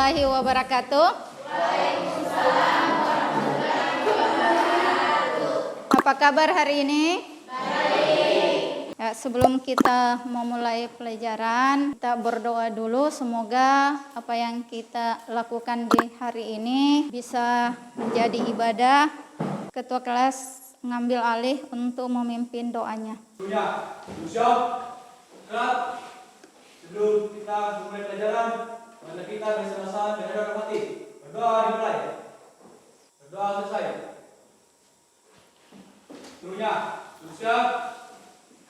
warahmatullahi wabarakatuh. Apa kabar hari ini? Baik. Ya, sebelum kita memulai pelajaran, kita berdoa dulu. Semoga apa yang kita lakukan di hari ini bisa menjadi ibadah. Ketua kelas ngambil alih untuk memimpin doanya. Sebelum kita mulai pelajaran, mari kita bersama-sama berdoa hati. Berdoa dimulai. Berdoa selesai. Seluruhnya, siap.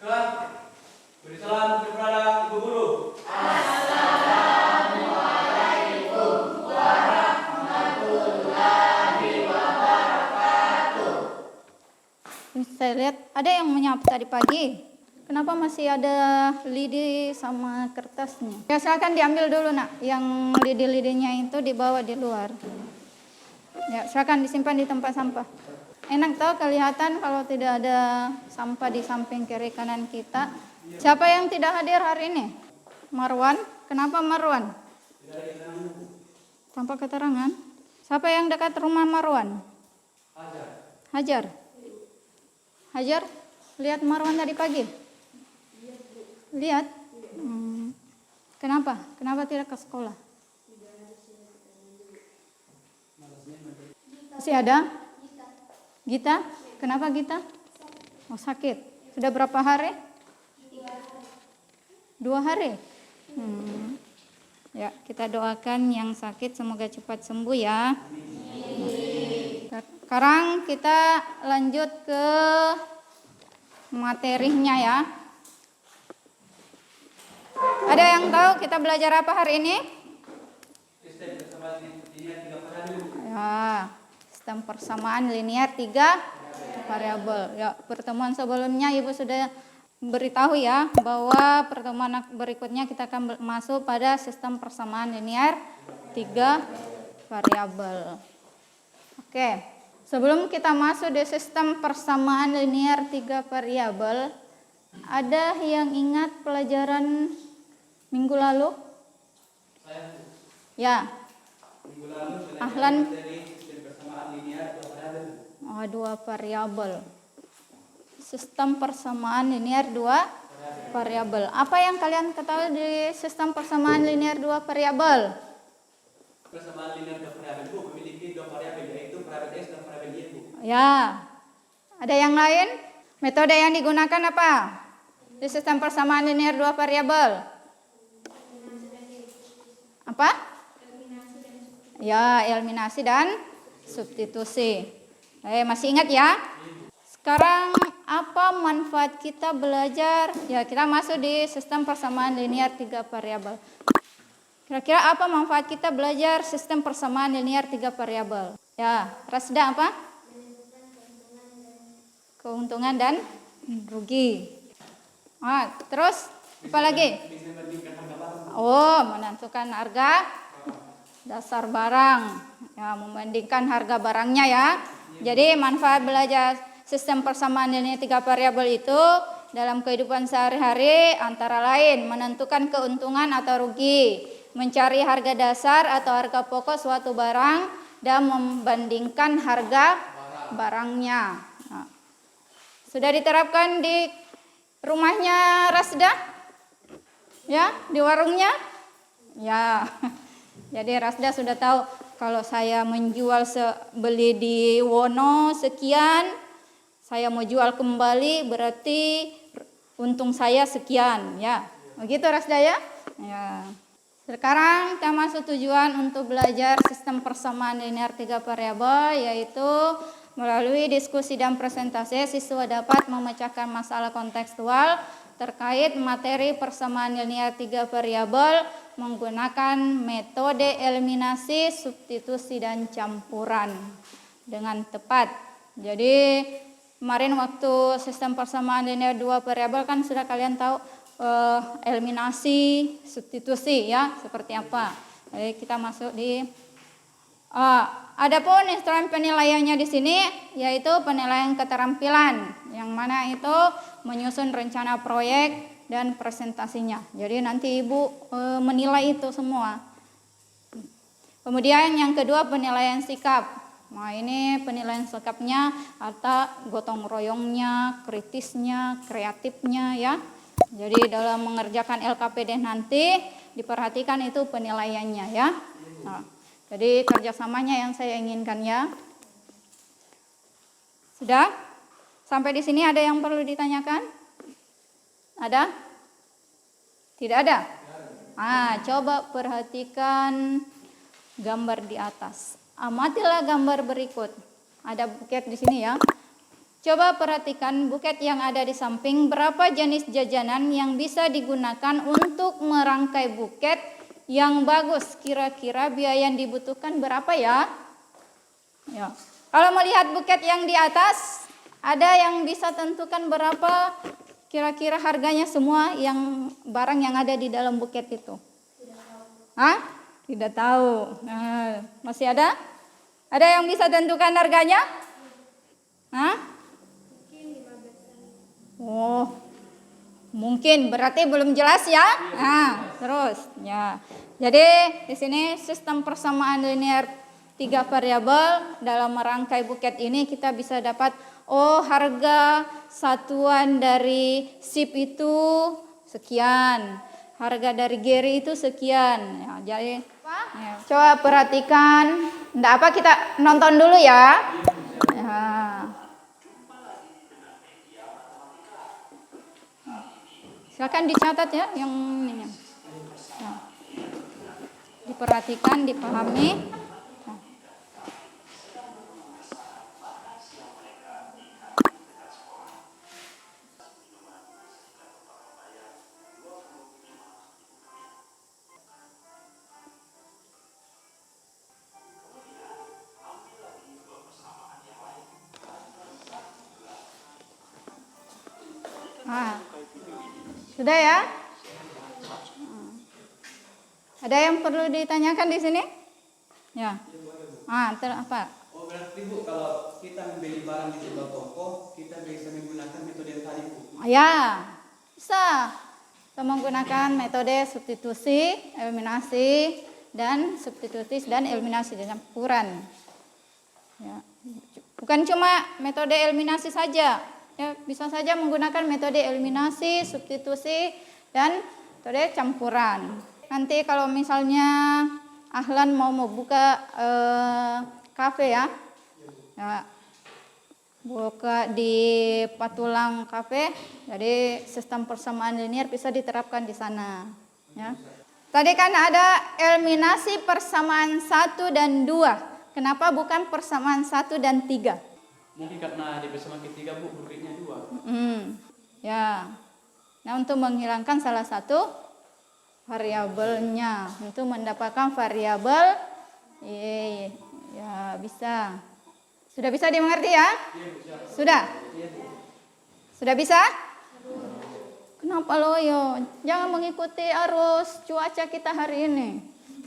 Kelas. Beri salam kepada Ibu Guru. Assalamualaikum warahmatullahi wabarakatuh. Saya lihat ada yang menyapa tadi pagi. Kenapa masih ada lidi sama kertasnya? Ya silakan diambil dulu nak. Yang lidi-lidinya itu dibawa di luar. Ya silakan disimpan di tempat sampah. Enak tahu kelihatan kalau tidak ada sampah di samping kiri kanan kita. Siapa yang tidak hadir hari ini? Marwan. Kenapa Marwan? Tanpa keterangan. Siapa yang dekat rumah Marwan? Hajar. Hajar. Lihat Marwan tadi pagi? Lihat. Kenapa? Kenapa tidak ke sekolah? Masih ada? Gita? Kenapa Gita? Oh sakit. Sudah berapa hari? 2 hari. Ya, kita doakan yang sakit semoga cepat sembuh ya. Sekarang kita lanjut ke materinya ya. Ada yang tahu kita belajar apa hari ini? Sistem persamaan linear 3 variabel. Ya, sistem persamaan linear 3 variabel. Ya, pertemuan sebelumnya Ibu sudah beritahu ya bahwa pertemuan berikutnya kita akan masuk pada sistem persamaan linear 3 variabel. Oke. Sebelum kita masuk di sistem persamaan linear 3 variabel, ada yang ingat pelajaran minggu lalu? Ya. Minggu lalu Ahlan. dari sistem persamaan linear 2 variabel. Oh, 2 variabel. Sistem persamaan linear 2 variabel. Apa yang kalian ketahui di sistem persamaan linear 2 variabel? Persamaan linear 2 variabel Bu memiliki 2 variabel yaitu variabel X dan variabel Y Bu. Ya. Ada yang lain? Metode yang digunakan apa? Di sistem persamaan linear 2 variabel. Apa? Ya, eliminasi dan substitusi. Masih ingat ya? Sekarang apa manfaat kita belajar? Ya, kita masuk di sistem persamaan linear 3 variabel. Kira-kira apa manfaat kita belajar sistem persamaan linear 3 variabel? Ya, Rasda apa? Keuntungan dan rugi. Terus apa lagi? Oh, menentukan harga dasar barang. Ya, membandingkan harga barangnya ya. Jadi manfaat belajar sistem persamaan linear 3 variabel itu dalam kehidupan sehari-hari antara lain menentukan keuntungan atau rugi, mencari harga dasar atau harga pokok suatu barang dan membandingkan harga barangnya. Nah, sudah diterapkan di rumahnya Rasda? Ya, di warungnya? Ya. Jadi Rasda sudah tahu kalau saya menjual beli di Wono sekian, saya mau jual kembali berarti untung saya sekian, ya. Begitu Rasda ya? Ya. Sekarang kita masuk tujuan untuk belajar sistem persamaan linear 3 variabel, yaitu melalui diskusi dan presentasi siswa dapat memecahkan masalah kontekstual terkait materi persamaan linear 3 variabel menggunakan metode eliminasi, substitusi dan campuran dengan tepat. Jadi kemarin waktu sistem persamaan linear 2 variabel kan sudah kalian tahu eliminasi, substitusi ya seperti apa. Jadi kita masuk di adapun instrumen penilaiannya di sini yaitu penilaian keterampilan, yang mana itu menyusun rencana proyek dan presentasinya. Jadi nanti Ibu menilai itu semua. Kemudian yang kedua penilaian sikap. Nah ini penilaian sikapnya atau gotong royongnya, kritisnya, kreatifnya ya. Jadi dalam mengerjakan LKPD nanti diperhatikan itu penilaiannya ya. Nah, jadi kerjasamanya yang saya inginkan ya. Sudah? Sampai di sini ada yang perlu ditanyakan? Ada? Tidak ada? Coba perhatikan gambar di atas. Amatilah gambar berikut. Ada buket di sini ya. Coba perhatikan buket yang ada di samping. Berapa jenis jajanan yang bisa digunakan untuk merangkai buket yang bagus? Kira-kira biaya yang dibutuhkan berapa ya? Ya. Kalau melihat buket yang di atas, ada yang bisa tentukan berapa kira-kira harganya semua yang barang yang ada di dalam buket itu? Tidak tahu. Nah, masih ada? Ada yang bisa tentukan harganya? Oh, mungkin berarti belum jelas ya. Terus ya. Jadi di sini sistem persamaan linear 3 variabel dalam merangkai buket ini kita bisa dapat harga satuan dari SIP itu sekian, harga dari Gary itu sekian. Ya, jadi coba perhatikan. Nggak apa, kita nonton dulu ya. Silakan dicatat ya yang ini. Diperhatikan, dipahami. Sudah ya? Ada yang perlu ditanyakan di sini? Ya. Apa? Oh berarti Bu, kalau kita membeli barang di sebuah toko, kita bisa menggunakan metode yang tadi Bu? Ya, bisa. Kita menggunakan metode substitusi, eliminasi, dan substitusi dan eliminasi campuran. Ya. Bukan cuma metode eliminasi saja. Ya, bisa saja menggunakan metode eliminasi, substitusi, dan metode campuran. Nanti kalau misalnya Ahlan mau buka kafe ya, buka di Patulang Cafe, jadi sistem persamaan linear bisa diterapkan di sana. Ya. Tadi kan ada eliminasi persamaan 1 dan 2. Kenapa bukan persamaan 1 dan 3? Mungkin karena di persamaan ketiga Bu, buritnya 2. Ya. Nah, untuk menghilangkan salah satu variabelnya, untuk mendapatkan variabel ya bisa. Sudah bisa dimengerti ya? Sudah? Sudah bisa? Kenapa loyo? Jangan mengikuti arus cuaca kita hari ini.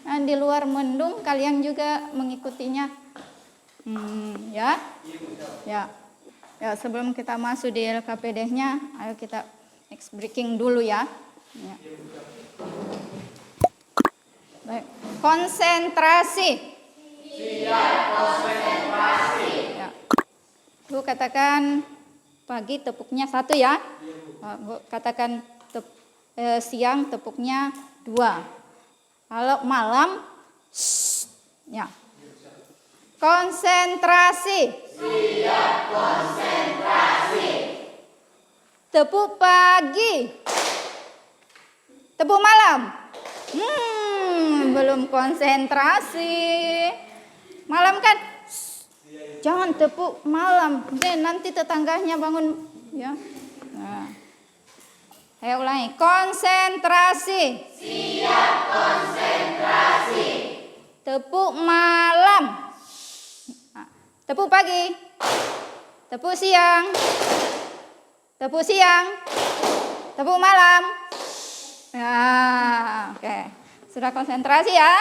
Nah, di luar mendung, kalian juga mengikutinya. Ya. Ya, sebelum kita masuk di LKPD-nya, ayo kita next breaking dulu ya. Baik. Konsentrasi. Siap, konsentrasi. Ya. Bu katakan pagi tepuknya 1 ya. Bu katakan siang tepuknya 2. Kalau malam, ya. Konsentrasi. Siap, konsentrasi. Tepuk pagi. Tepuk malam. Belum konsentrasi. Malam kan? Jangan tepuk malam. Nanti tetangganya bangun ya. Nah. Saya ulangi. Konsentrasi. Siap, konsentrasi. Tepuk malam. Tepuk pagi, tepuk siang, tepuk siang, tepuk malam. Nah, oke. Sudah konsentrasi ya?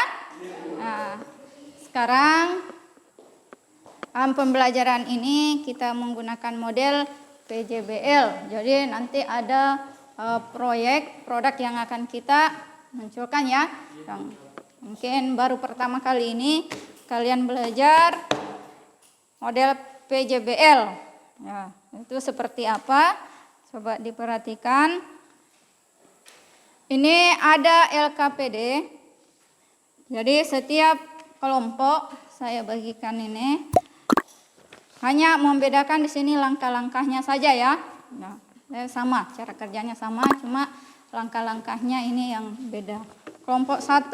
Nah, sekarang dalam pembelajaran ini kita menggunakan model PJBL. Jadi nanti ada produk yang akan kita munculkan ya. Yang Mungkin baru pertama kali ini kalian belajar model PJBL. Ya, itu seperti apa? Coba diperhatikan. Ini ada LKPD. Jadi setiap kelompok saya bagikan ini. Hanya membedakan di sini langkah-langkahnya saja ya. Nah, sama, cara kerjanya sama, cuma langkah-langkahnya ini yang beda. Kelompok 1,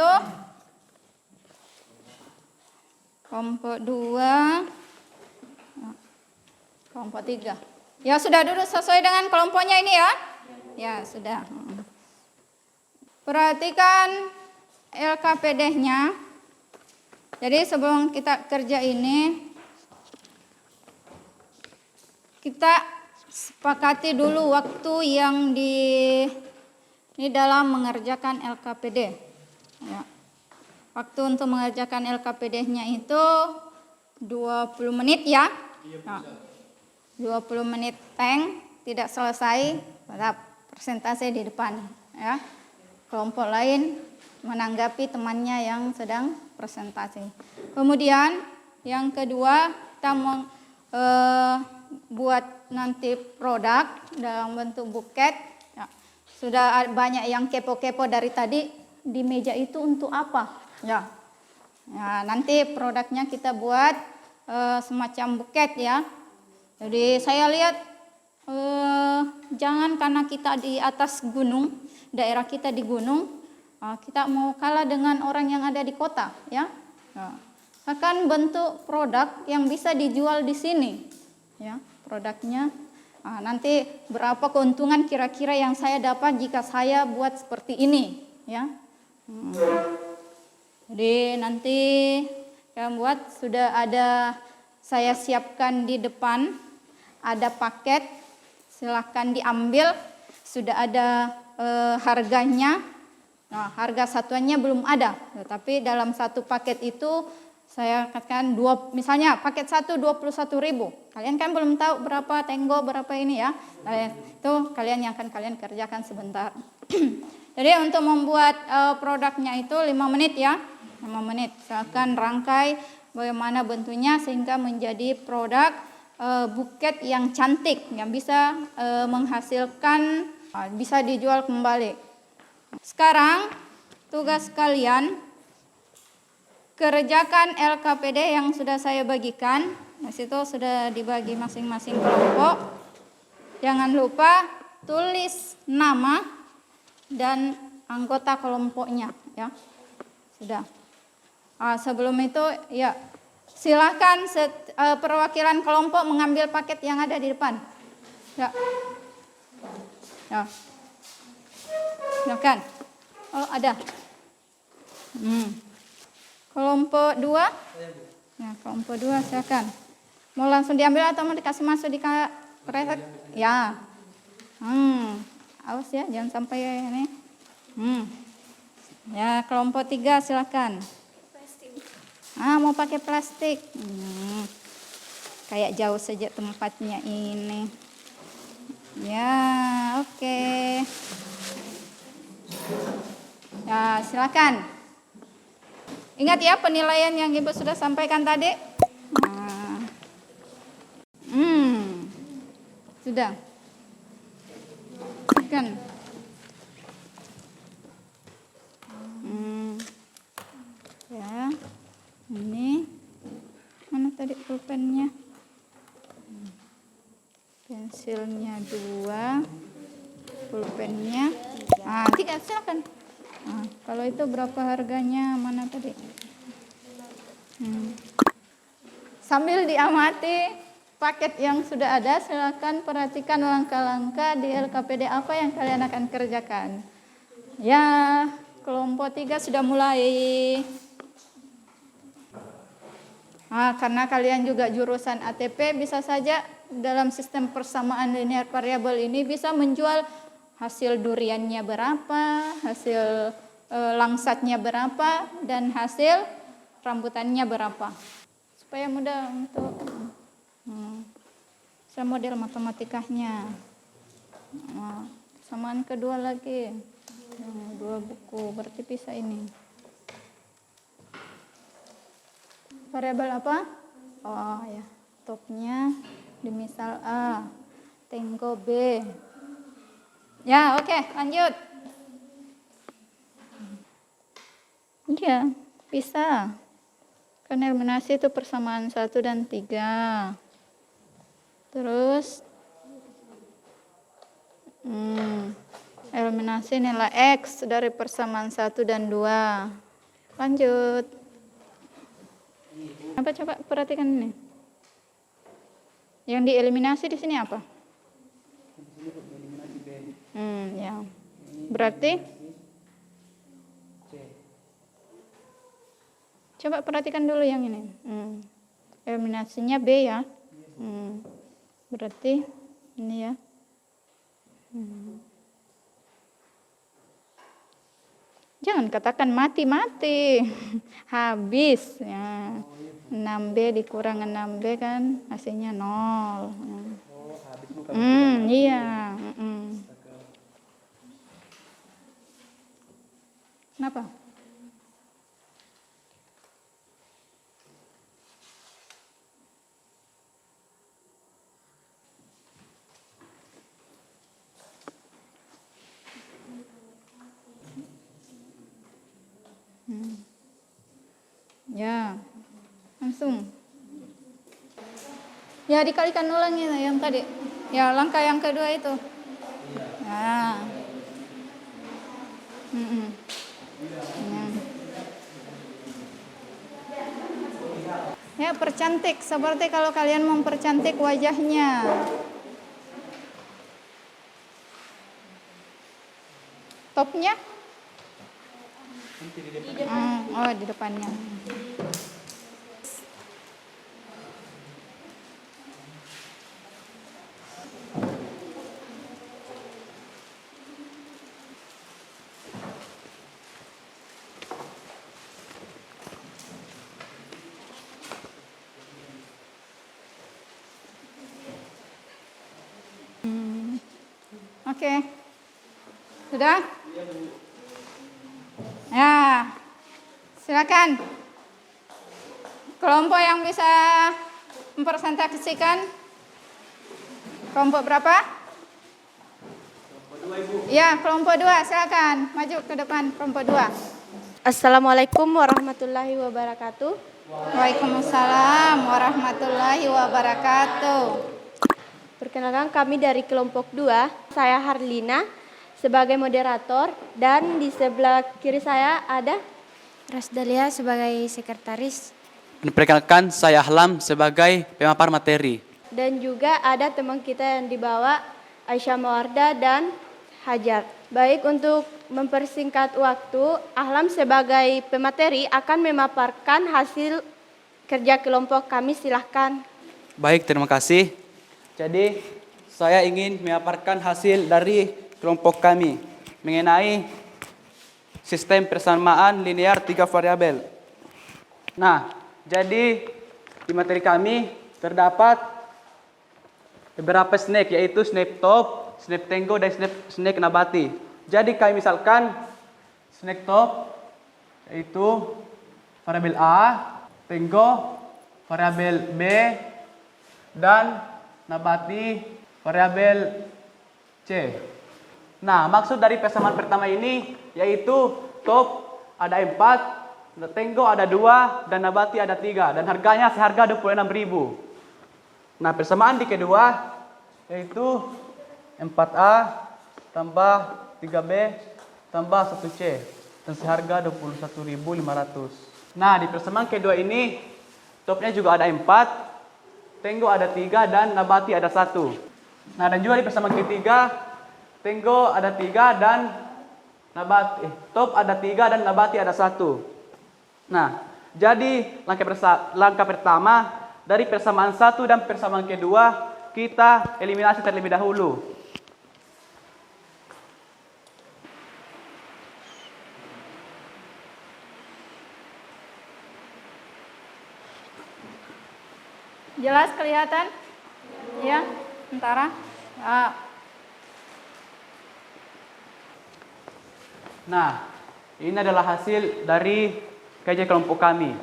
kelompok 2, kelompok 3. Ya sudah duduk sesuai dengan kelompoknya ini ya. Ya sudah. Perhatikan LKPD-nya. Jadi sebelum kita kerja ini, kita sepakati dulu waktu yang ini dalam mengerjakan LKPD. Ya. Waktu untuk mengerjakan LKPD-nya itu 20 menit ya. Nah, 20 menit tank tidak selesai, pada presentasi di depan ya. Kelompok lain menanggapi temannya yang sedang presentasi. Kemudian yang kedua kita buat nanti produk dalam bentuk buket. Ya, sudah banyak yang kepo-kepo dari tadi, di meja itu untuk apa? Ya, nanti produknya kita buat semacam buket ya. Jadi saya lihat jangan karena kita di atas gunung, daerah kita di gunung, kita mau kalah dengan orang yang ada di kota ya. Akan bentuk produk yang bisa dijual di sini ya, produknya. Nanti berapa keuntungan kira-kira yang saya dapat jika saya buat seperti ini ya. Jadi nanti yang buat sudah ada, saya siapkan di depan, ada paket, silahkan diambil, sudah ada harganya. Nah, harga satuannya belum ada, tapi dalam satu paket itu saya katakan misalnya paket 1 21.000. Kalian kan belum tahu berapa tenggo, berapa ini ya. Itu kalian yang akan kalian kerjakan sebentar. Jadi untuk membuat produknya itu 5 menit ya. 5 menit. Silakan rangkai bagaimana bentuknya sehingga menjadi produk buket yang cantik, yang bisa menghasilkan, bisa dijual kembali. Sekarang tugas kalian kerjakan LKPD yang sudah saya bagikan. Di situ sudah dibagi masing-masing kelompok. Jangan lupa tulis nama dan anggota kelompoknya ya. Sudah. Sebelum itu ya silakan perwakilan kelompok mengambil paket yang ada di depan. Ya. Ya. Silakan. Oh, ada. Kelompok 2? Ya, kelompok 2 silakan. Mau langsung diambil atau mau dikasih masuk di kereta? Ya. Awas ya, jangan sampai ini. Ya, kelompok 3 silakan. Mau pakai plastik. Kayak jauh saja tempatnya ini. Ya, oke. Ya, silakan. Ingat ya penilaian yang Ibu sudah sampaikan tadi. Sudah. Kan. Ya. Ini mana tadi pulpennya? Pensilnya 2, pulpennya 3, silakan. Kalau itu berapa harganya? Mana tadi? Sambil diamati paket yang sudah ada, silakan perhatikan langkah-langkah di LKPD apa yang kalian akan kerjakan. Ya, kelompok 3 sudah mulai. Karena kalian juga jurusan ATP, bisa saja dalam sistem persamaan linear variabel ini bisa menjual hasil duriannya berapa, hasil langsatnya berapa, dan hasil rambutannya berapa. Supaya mudah untuk model matematikanya. Samaan kedua lagi. 2 buku, berarti bisa ini. Variabel apa? Oh ya, topnya di misal A, Tenggo B. Ya, oke, lanjut. Iya, bisa. Kan eliminasi itu persamaan 1 dan 3. Terus eliminasi nilai X dari persamaan 1 dan 2. Lanjut. Apa coba perhatikan ini? Yang dieliminasi di sini apa? Ya. Berarti coba perhatikan dulu yang ini. Eliminasinya B ya. Berarti ini ya. Jangan katakan mati-mati. Habis ya. 6B dikurang 6B kan hasilnya 0. Iya. Kenapa? Ya, langsung. Ya, dikalikan ulang itu yang tadi. Ya, langkah yang kedua itu. Nah. Ya, percantik. Seperti kalau kalian mempercantik wajahnya. Topnya? Oh, di depannya. Oke. Sudah? Ya. Silakan. Kelompok yang bisa mempresentasikan. Kelompok berapa? Kelompok 2, Ibu. Ya, kelompok 2. Silakan maju ke depan kelompok 2. Assalamualaikum warahmatullahi wabarakatuh. Waalaikumsalam warahmatullahi wabarakatuh. Perkenalkan kami dari kelompok 2. Saya Harlina sebagai moderator dan di sebelah kiri saya ada Rasdalia sebagai sekretaris. Perkenalkan, saya Ahlam sebagai pemapar materi. dan juga ada teman kita yang dibawa Aisyah Mawarda dan Hajar. Baik, untuk mempersingkat waktu, Ahlam sebagai pemateri akan memaparkan hasil kerja kelompok kami, silahkan. Baik, terima kasih. Jadi, saya ingin memaparkan hasil dari kelompok kami mengenai sistem persamaan linear 3 variabel. Nah, jadi di materi kami terdapat beberapa snake, yaitu snake top, snake tenggo, dan snake nabati. Jadi kami misalkan snake top yaitu variabel A, tenggo variabel B, dan nabati variabel C. Nah, maksud dari persamaan pertama ini yaitu top ada 4, tenggo ada 2, dan nabati ada 3, dan harganya seharga 26.000. Nah, persamaan di kedua yaitu 4A tambah 3B tambah 1C dan seharga 21.500. Nah, di persamaan kedua ini topnya juga ada 4, tenggo ada 3, dan nabati ada 1. Nah, dan juga di persamaan ketiga tenggo ada 3 dan top ada 3 dan nabati ada 1. Nah, jadi langkah pertama dari persamaan 1 dan persamaan kedua kita eliminasi terlebih dahulu. Jelas kelihatan? Ya, sementara. Ya. Nah, ini adalah hasil dari kerja kelompok kami.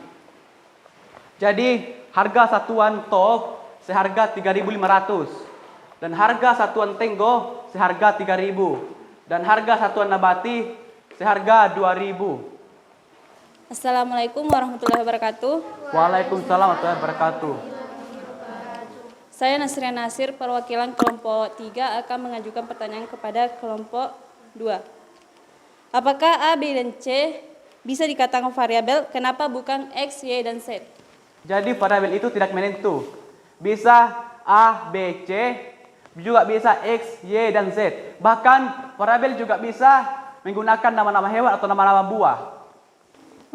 Jadi harga satuan top seharga 3.500 dan harga satuan tenggo seharga 3.000 dan harga satuan nabati seharga 2.000. Assalamualaikum warahmatullahi wabarakatuh. Waalaikumsalam warahmatullahi wabarakatuh. Saya Nasria Nasir, perwakilan kelompok 3 akan mengajukan pertanyaan kepada kelompok 2. Apakah A, B, dan C bisa dikatakan variabel? Kenapa bukan X, Y, dan Z? Jadi variabel itu tidak menentu. Bisa A, B, C, juga bisa X, Y, dan Z. Bahkan variabel juga bisa menggunakan nama-nama hewan atau nama-nama buah.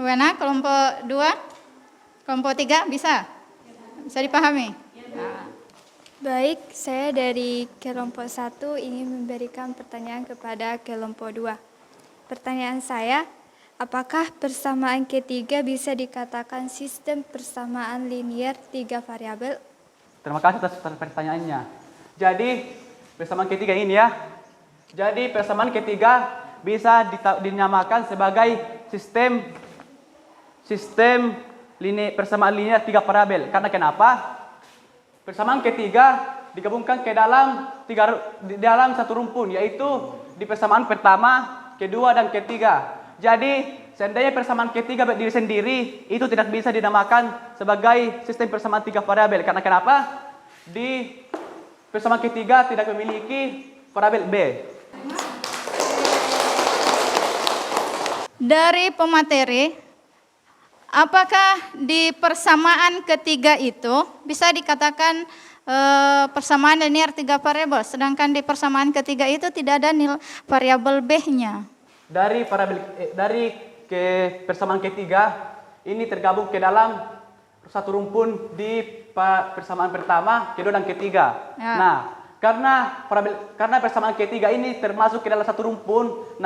Wena, kelompok 2, kelompok 3 bisa? Bisa dipahami? Nah, Baik, saya dari kelompok 1 ingin memberikan pertanyaan kepada kelompok 2. Pertanyaan saya, apakah persamaan ketiga bisa dikatakan sistem persamaan linear 3 variabel? Terima kasih atas pertanyaannya. Jadi persamaan ketiga ini ya. Jadi persamaan ketiga bisa dinamakan sebagai sistem persamaan linear 3 variabel. Karena kenapa? Persamaan ketiga digabungkan ke dalam satu rumpun, yaitu di persamaan pertama, kedua, dan ketiga. Jadi seandainya persamaan ketiga berdiri sendiri, itu tidak bisa dinamakan sebagai sistem persamaan 3 variabel. Karena kenapa? Di persamaan ketiga tidak memiliki variabel B. dari pemateri, apakah di persamaan ketiga itu bisa dikatakan persamaan linear 3 variabel, sedangkan di persamaan ketiga itu tidak ada variabel B-nya. Dari persamaan ketiga ini tergabung ke dalam satu rumpun di persamaan pertama, kedua, dan ketiga. Ya. Nah, karena persamaan ketiga ini termasuk ke dalam satu rumpun,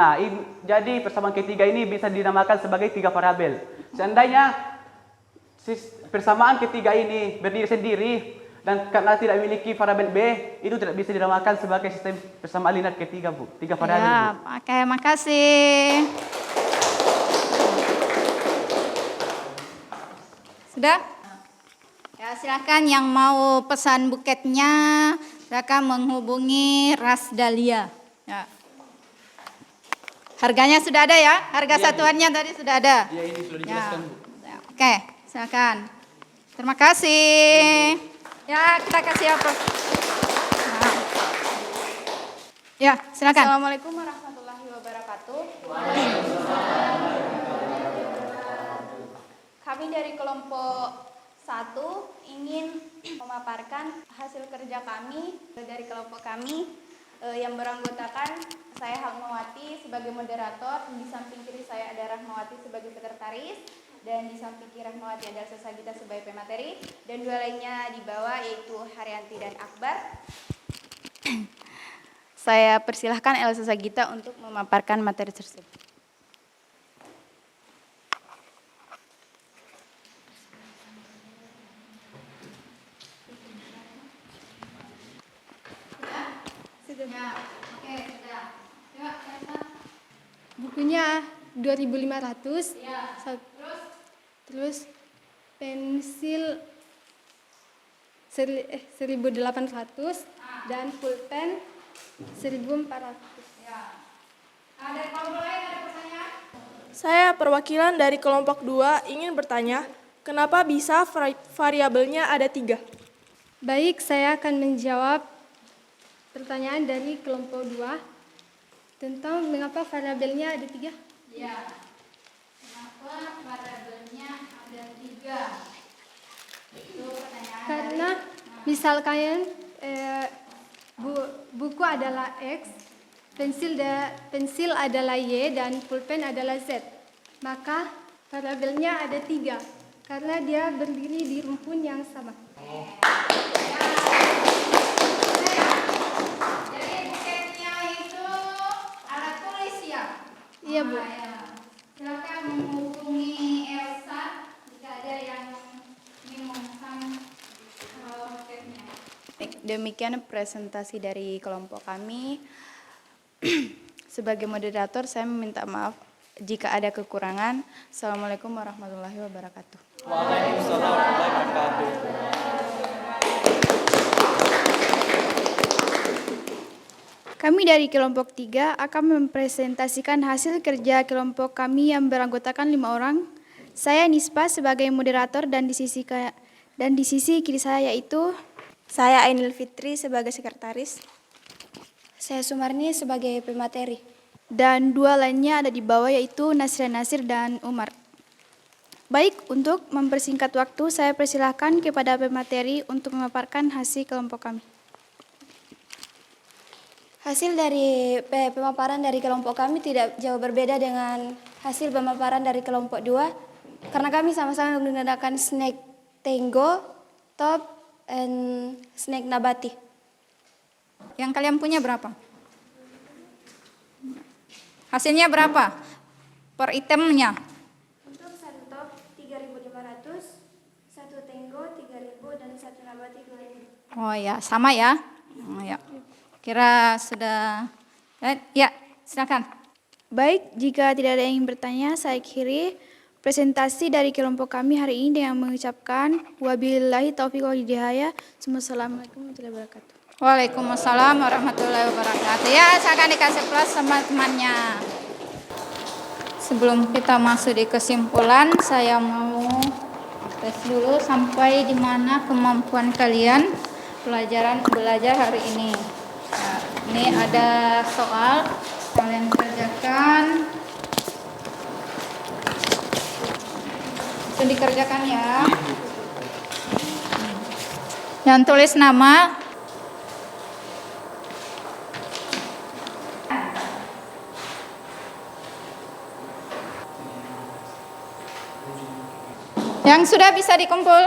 jadi persamaan ketiga ini bisa dinamakan sebagai 3 variabel. Seandainya persamaan ketiga ini berdiri sendiri dan karena tidak memiliki variabel B, itu tidak bisa dinamakan sebagai sistem persamaan linear ketiga, Bu. 3 variabel, Ya, Bu. oke, makasih. Sudah? Ya, silakan yang mau pesan buketnya, silakan menghubungi Ras Dahlia. Ya. Harganya sudah ada ya? Harga satuannya tadi sudah ada. Iya, ini sudah dijelaskan, Bu. Ya, oke, silakan. Terima kasih. Ya, kita kasih apa? Nah. Ya, silakan. Assalamualaikum warahmatullahi wabarakatuh. Kami dari kelompok 1 ingin memaparkan hasil kerja kami dari kelompok kami yang beranggotakan saya Hakmawati sebagai moderator, di samping kiri saya ada Rahmawati sebagai sekretaris, dan di samping kiri Rahmawati ada Sesagita sebagai pemateri, dan 2 lainnya di bawah yaitu Haryanti dan Akbar. Saya persilahkan Elsa Sagita untuk memaparkan materi tersebut. Bukunya 2.500. Terus pensil 1.800 dan pulpen 1.400. Ada kelompok lain, ada pertanyaan? Saya perwakilan dari kelompok 2 ingin bertanya, kenapa bisa variabelnya ada 3? Baik, saya akan menjawab pertanyaan dari kelompok 2 tentang mengapa variabelnya ada 3. Ya. Kenapa variabelnya ada 3? Itu pertanyaan Karena misalkan buku adalah X, pensil adalah Y, dan pulpen adalah Z. Maka variabelnya ada 3 karena dia berdiri di rumpun yang sama. Jadi buketnya itu alat tulis ya? Iya, Bu. Ya. Silakan menghubungi Elsa jika ada yang memesan buketnya. Demikian presentasi dari kelompok kami. Sebagai moderator, saya meminta maaf jika ada kekurangan. Assalamualaikum warahmatullahi wabarakatuh. Waalaikumsalam warahmatullahi wabarakatuh. Kami dari kelompok 3 akan mempresentasikan hasil kerja kelompok kami yang beranggotakan 5 orang. Saya Nispa sebagai moderator dan di sisi kiri saya yaitu Saya Ainul Fitri sebagai sekretaris. saya Sumarni sebagai pemateri. Dan 2 lainnya ada di bawah yaitu Nasir Nasir dan Umar. Baik, untuk mempersingkat waktu saya persilahkan kepada pemateri untuk memaparkan hasil kelompok kami. Hasil dari pemaparan dari kelompok kami tidak jauh berbeda dengan hasil pemaparan dari kelompok 2 karena kami sama-sama menggunakan snack Tango, Top, and snack Nabati. Yang kalian punya berapa? Hasilnya berapa? Per itemnya. Untuk satu Top 3.500, satu Tango 3.000 dan satu Nabati 2.000. Oh ya, sama ya. Oh, ya. Kira sudah. Ya, silakan. Baik, jika tidak ada yang ingin bertanya, saya akhiri presentasi dari kelompok kami hari ini dengan mengucapkan wabillahi taufiq wal hidayah. Assalamualaikum warahmatullahi wabarakatuh. Waalaikumsalam warahmatullahi wabarakatuh. Ya, silakan dikasih plus sama temannya. Sebelum kita masuk di kesimpulan, saya mau tes dulu sampai di mana kemampuan kalian belajar hari ini. Nah, ini ada soal kalian kerjakan. Itu dikerjakan ya. Yang tulis nama. Yang sudah bisa dikumpul.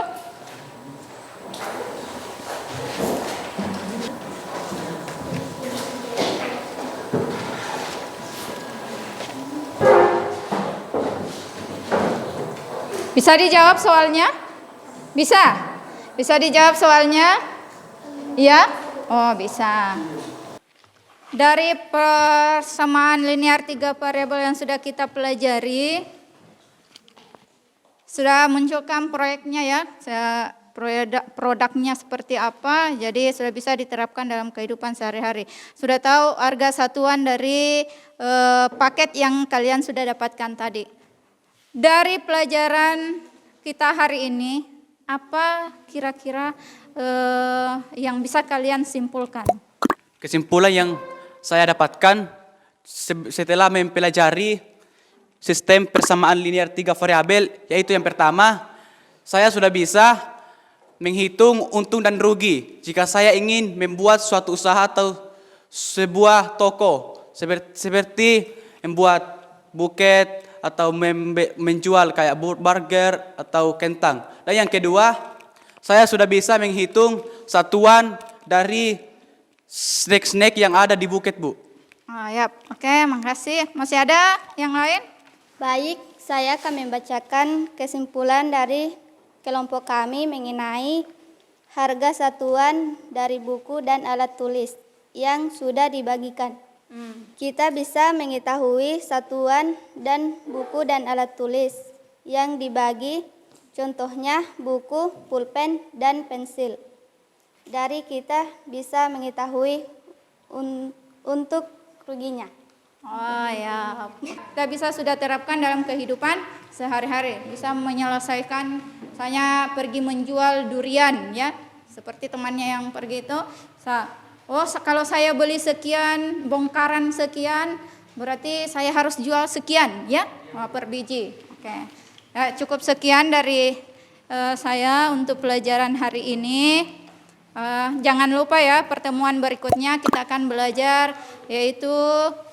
Bisa dijawab soalnya? Bisa? Bisa dijawab soalnya? Iya? Oh, bisa. Dari persamaan linear 3 variabel yang sudah kita pelajari, sudah munculkan proyeknya ya, produknya seperti apa, jadi sudah bisa diterapkan dalam kehidupan sehari-hari. Sudah tahu harga satuan dari paket yang kalian sudah dapatkan tadi. Dari pelajaran kita hari ini, apa kira-kira yang bisa kalian simpulkan? Kesimpulan yang saya dapatkan setelah mempelajari sistem persamaan linear 3 variabel, yaitu yang pertama, saya sudah bisa menghitung untung dan rugi jika saya ingin membuat suatu usaha atau sebuah toko, seperti membuat buket atau menjual kayak burger atau kentang. Dan yang kedua, saya sudah bisa menghitung satuan dari snack-snack yang ada di buket, Bu. Oh, ya, oke, makasih. Masih ada yang lain? Baik, saya akan membacakan kesimpulan dari kelompok kami mengenai harga satuan dari buku dan alat tulis yang sudah dibagikan. Kita bisa mengetahui satuan dan buku dan alat tulis yang dibagi, contohnya buku, pulpen, dan pensil. Dari kita bisa mengetahui untuk ruginya. Oh ya, kita bisa sudah terapkan dalam kehidupan sehari-hari. Bisa menyelesaikan, misalnya pergi menjual durian ya, seperti temannya yang pergi itu. Kalau saya beli sekian, bongkaran sekian, berarti saya harus jual sekian ya, per biji. Oke, ya, cukup sekian dari saya untuk pelajaran hari ini. Jangan lupa ya, pertemuan berikutnya kita akan belajar yaitu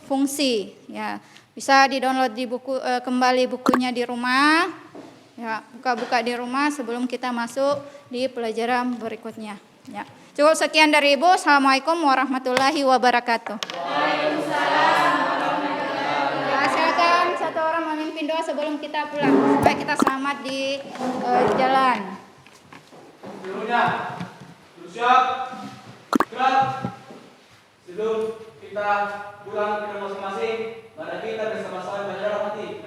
fungsi. Ya, bisa di-download di buku kembali bukunya di rumah. Ya, buka-buka di rumah sebelum kita masuk di pelajaran berikutnya. Ya. Cukup sekian dari Ibu. Assalamualaikum warahmatullahi wabarakatuh. Waalaikumsalam warahmatullahi wabarakatuh. Ya, silakan satu orang memimpin doa sebelum kita pulang supaya kita selamat di jalan. Sebelumnya, siap, gerak. Sebelum kita pulang ke masing-masing, mari kita bersama-sama belajar hati.